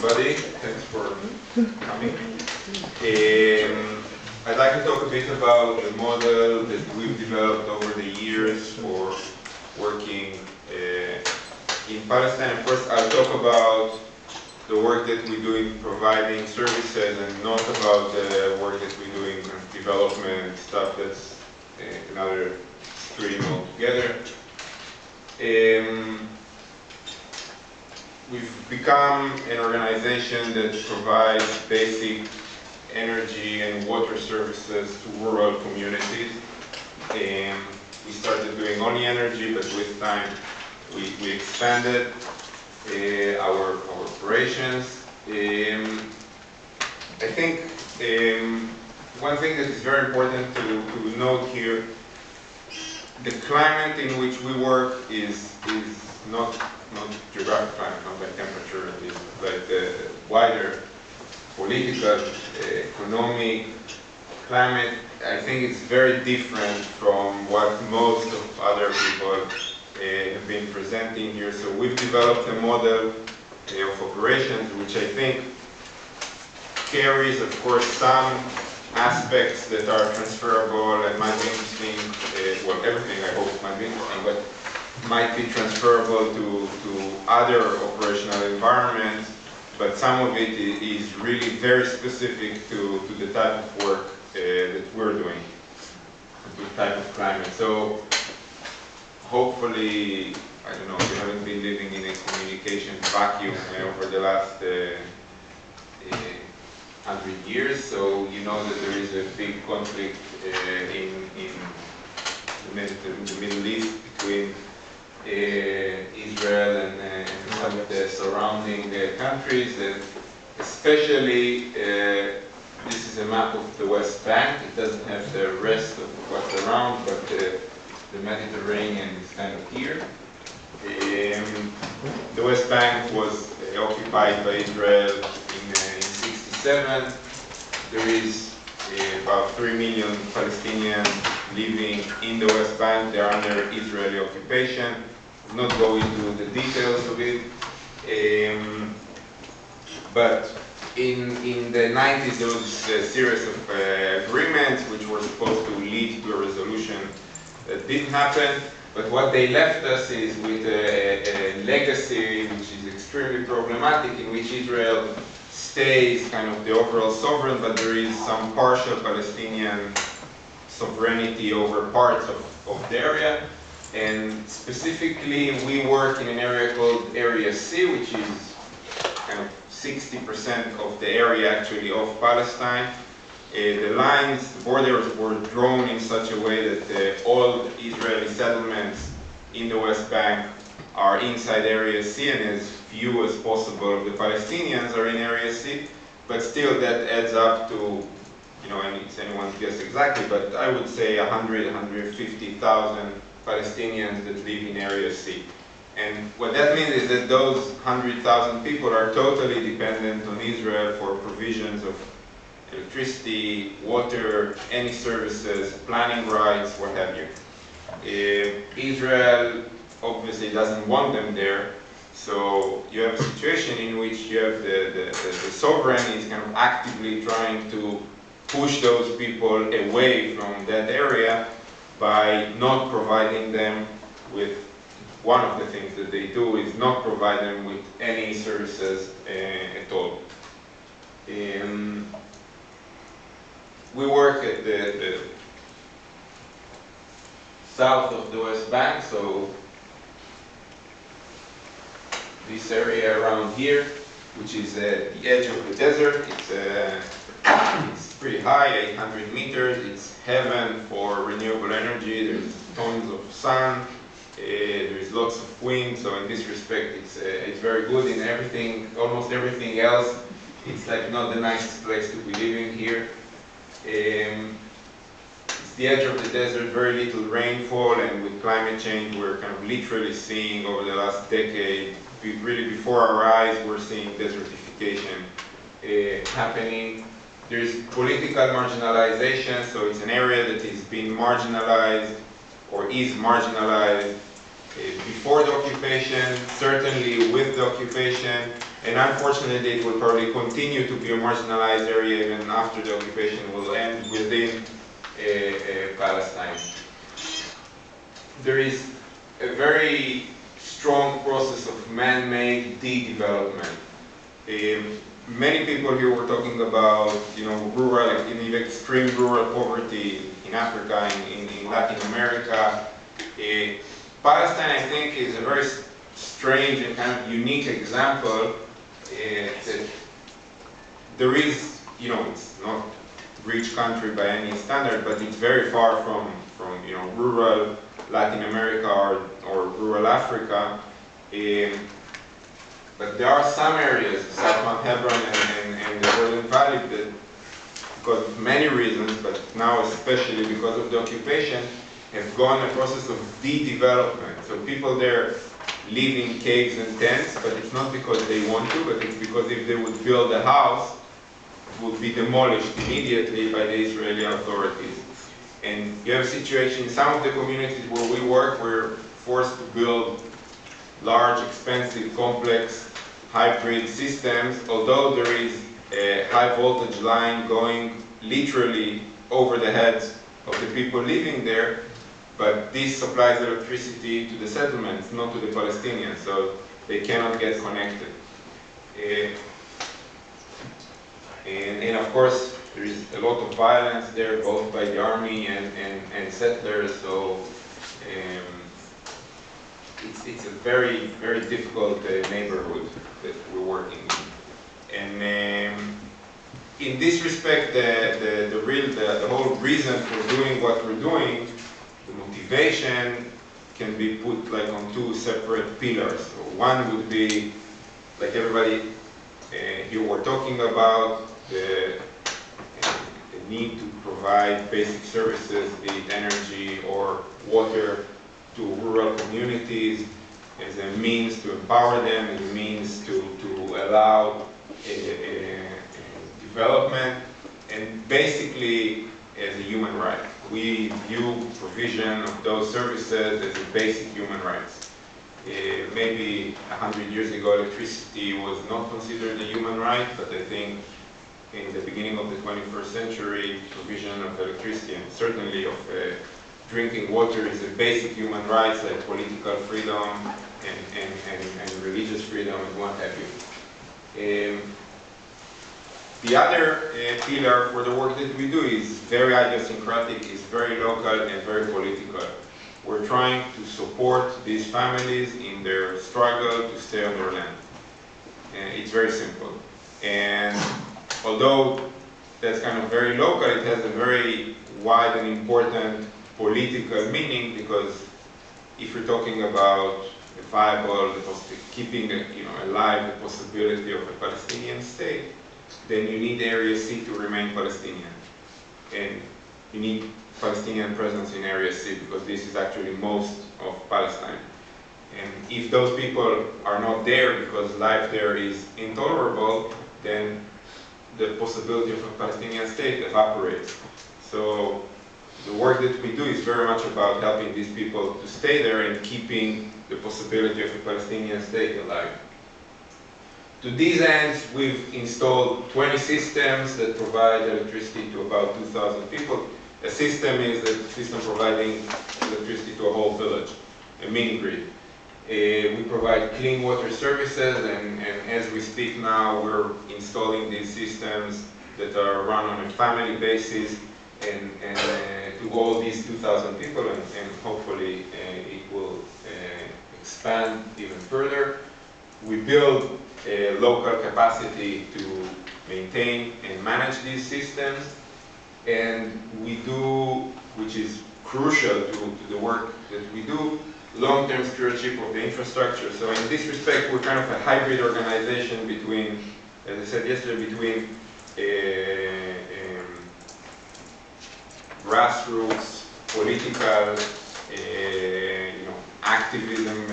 everybody. Thanks for coming. I'd like to talk a bit about the model that we've developed over the years for working in Palestine. First, I'll talk about the work that we do in providing services and not about the work that we do in development stuff. That's another stream altogether. We've become an organization that provides basic energy and water services to rural communities. We started doing only energy, but with time we expanded our operations. I think one thing that is very important to note here, the climate in which we work is not geographic climate, not by temperature, it is like the wider political, economic climate. I think it's very different from what most of other people have been presenting here. So we've developed a model of operations which I think carries, of course, some aspects that are transferable and might be interesting, well, everything I hope might be interesting, but might be transferable to other operational environments, but some of it is really very specific to the type of work that we're doing, to the type of climate. So hopefully, I don't know, we haven't been living in a communication vacuum over the last 100 years, so you know that there is a big conflict in the Middle East between Israel and some of the surrounding countries. Especially, this is a map of the West Bank. It doesn't have the rest of what's around, but the Mediterranean is kind of here. The West Bank was occupied by Israel in 1967. There is about 3 million Palestinians living in the West Bank. They are under Israeli occupation. I'll not go into the details of it. But in the 90s, there was a series of agreements which were supposed to lead to a resolution that didn't happen. But what they left us is with a legacy which is extremely problematic, in which Israel stays kind of the overall sovereign, but there is some partial Palestinian sovereignty over parts of the area. And specifically, we work in an area called Area C, which is kind of 60% of the area actually of Palestine. The lines, the borders were drawn in such a way that all Israeli settlements in the West Bank are inside Area C, and as few as possible of the Palestinians are in Area C. But still, that adds up to, you know, and it's anyone's guess exactly, but I would say 150,000 Palestinians that live in Area C. And what that means is that those 100,000 people are totally dependent on Israel for provisions of electricity, water, any services, planning rights, what have you. Israel obviously doesn't want them there, so you have a situation in which you have the sovereign is kind of actively trying to push those people away from that area by not providing them with, one of the things that they do is not provide them with any services at all. We work at the south of the West Bank, so this area around here, which is the edge of the desert. It's pretty high, 800 meters. It's heaven for renewable energy. There's tons of sun. There's lots of wind. So in this respect, it's very good. In everything, almost everything else, it's like not the nicest place to be living here. It's the edge of the desert, very little rainfall, and with climate change, we're kind of literally seeing over the last decade, really before our eyes, we're seeing desertification happening. There's political marginalization, so it's an area that is being marginalized or is marginalized before the occupation, certainly with the occupation, And unfortunately, it will probably continue to be a marginalized area even after the occupation will end within Palestine. There is a very strong process of man-made de-development. Many people here were talking about, rural, in extreme rural poverty in Africa, in Latin America. Palestine, I think, is a very strange and kind of unique example. That there is, it's not rich country by any standard, but it's very far from rural Latin America or rural Africa. But there are some areas, South Mount Hebron and the Jordan Valley, that, because of many reasons, but now especially because of the occupation, have gone a process of de-development. So people there live in caves and tents, but it's not because they want to, but it's because if they would build a house, it would be demolished immediately by the Israeli authorities. And you have a situation in some of the communities where we work, we're forced to build large, expensive, complex, hybrid systems, although there is a high voltage line going literally over the heads of the people living there, but this supplies electricity to the settlements, not to the Palestinians, so they cannot get connected. And of course, there is a lot of violence there, both by the army and settlers, so it's a very, very difficult neighborhood that we're working in. And in this respect, the whole reason for doing what we're doing, the motivation, can be put like on two separate pillars. So one would be, like everybody here we're talking about, the need to provide basic services, be it energy or water, to rural communities as a means to empower them, as a means to allow development, and basically as a human right. We view provision of those services as a basic human rights. Maybe 100 years ago, electricity was not considered a human right, but I think in the beginning of the 21st century, provision of electricity and certainly of drinking water is a basic human rights, like political freedom and religious freedom and what have you. The other pillar for the work that we do is very idiosyncratic, is very local and very political. We're trying to support these families in their struggle to stay on their land. It's very simple. And although that's kind of very local, it has a very wide and important political meaning, because if you're talking about a viable, keeping alive the possibility of a Palestinian state, then you need Area C to remain Palestinian. And you need Palestinian presence in Area C because this is actually most of Palestine. And if those people are not there because life there is intolerable, then the possibility of a Palestinian state evaporates. So the work that we do is very much about helping these people to stay there and keeping the possibility of a Palestinian state alive. To these ends, we've installed 20 systems that provide electricity to about 2,000 people. A system is a system providing electricity to a whole village, a mini grid. We provide clean water services, and as we speak now, we're installing these systems that are run on a family basis and to all these 2,000 people, and hopefully it will expand even further. We build a local capacity to maintain and manage these systems, and we do, which is crucial to the work that we do, long-term stewardship of the infrastructure. So in this respect, we're kind of a hybrid organization between, as I said yesterday, between grassroots, political, activism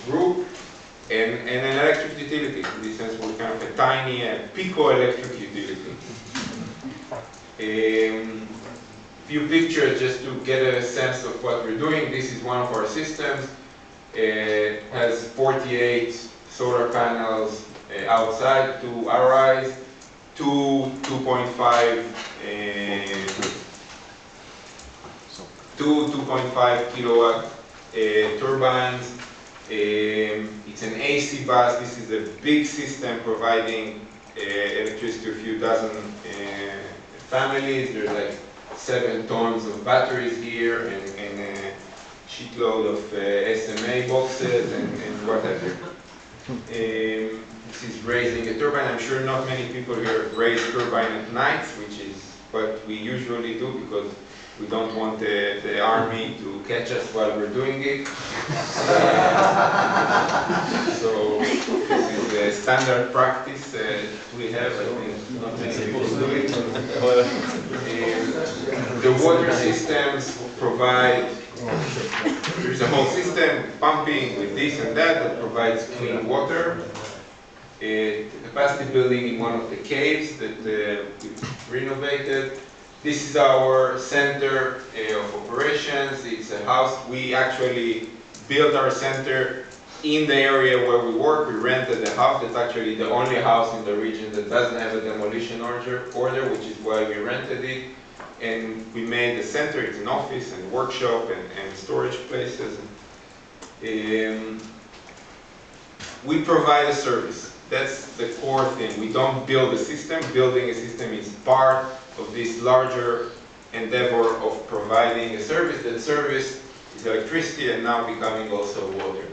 group, and an electric utility. In this sense, we're kind of a tiny pico-electric utility. Few pictures just to get a sense of what we're doing. This is one of our systems. It has 48 solar panels outside. To our eyes, 2.5 kilowatt turbines. It's an AC bus. This is a big system providing electricity to a few dozen families. There's like 7 tons of batteries here and a shitload of SMA boxes and whatever. This is raising a turbine. I'm sure not many people here raise turbine at night, which is what we usually do because we don't want the army to catch us while we're doing it. So this is a standard practice we have. I think not many people do it. The water systems provide, there's a whole system pumping with this and that provides clean water. The capacity building in one of the caves that we renovated. This is our center of operations. It's a house. We actually built our center in the area where we work. We rented the house. That's actually the only house in the region that doesn't have a demolition order, which is why we rented it. And we made the center. It's an office and workshop and storage places. We provide a service. That's the core thing. We don't build a system. Building a system is part of this larger endeavor of providing a service. That service is electricity and now becoming also water.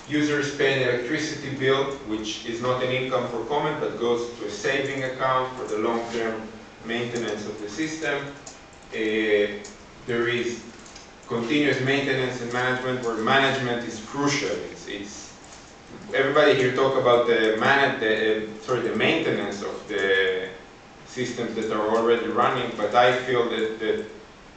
Users pay an electricity bill, which is not an income for Comet, but goes to a saving account for the long-term maintenance of the system. There is continuous maintenance and management, where management is crucial. Everybody here talk about the maintenance of the systems that are already running, but I feel that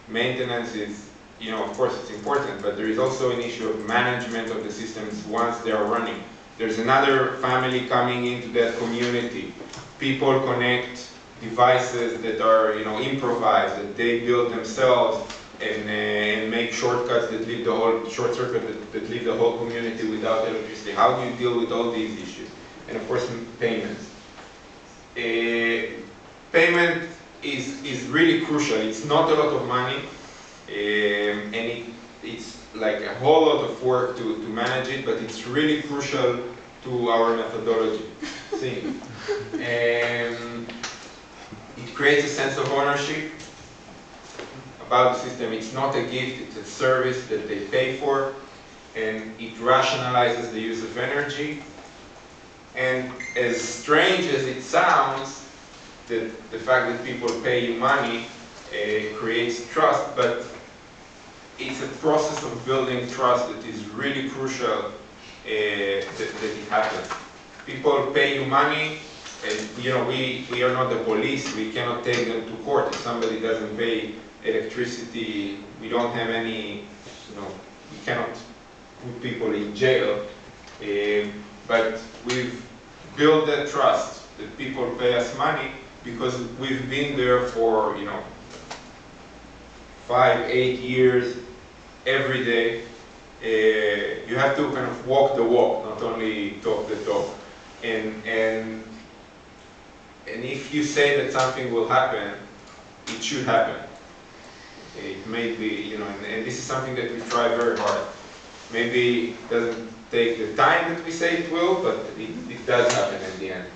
maintenance is, of course it's important, but there is also an issue of management of the systems once they are running. There's another family coming into that community. People connect devices that are, improvised, that they build themselves, and make shortcuts that leave the whole short circuit that leave the whole community without electricity. How do you deal with all these issues? And of course, payments. Payment is really crucial. It's not a lot of money, and it's like a whole lot of work to manage it, but it's really crucial to our methodology thing. It creates a sense of ownership about the system. It's not a gift, it's a service that they pay for, and it rationalizes the use of energy. And as strange as it sounds, the fact that people pay you money creates trust, but it's a process of building trust that is really crucial that it happens. People pay you money, and we are not the police. We cannot take them to court if somebody doesn't pay electricity. We don't have any, we cannot put people in jail, but we've built that trust that people pay us money because we've been there for 5-8 years every day. You have to kind of walk the walk, not only talk the talk. And if you say that something will happen, it should happen. It may be, and this is something that we try very hard. Maybe it doesn't take the time that we say it will, but it does happen in the end.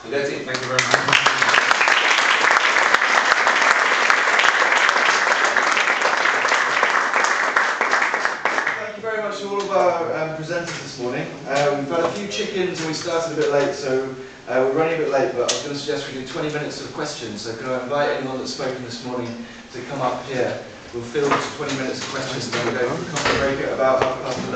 So that's it. Thank you very much. Thank you very much to all of our presenters this morning. We've got a few chickens and we started a bit late, so we're running a bit late, but I was going to suggest we do 20 minutes of questions. So can I invite anyone that's spoken this morning to come up here? We'll fill 20 minutes of questions and then we'll go for a coffee break at about 11:30.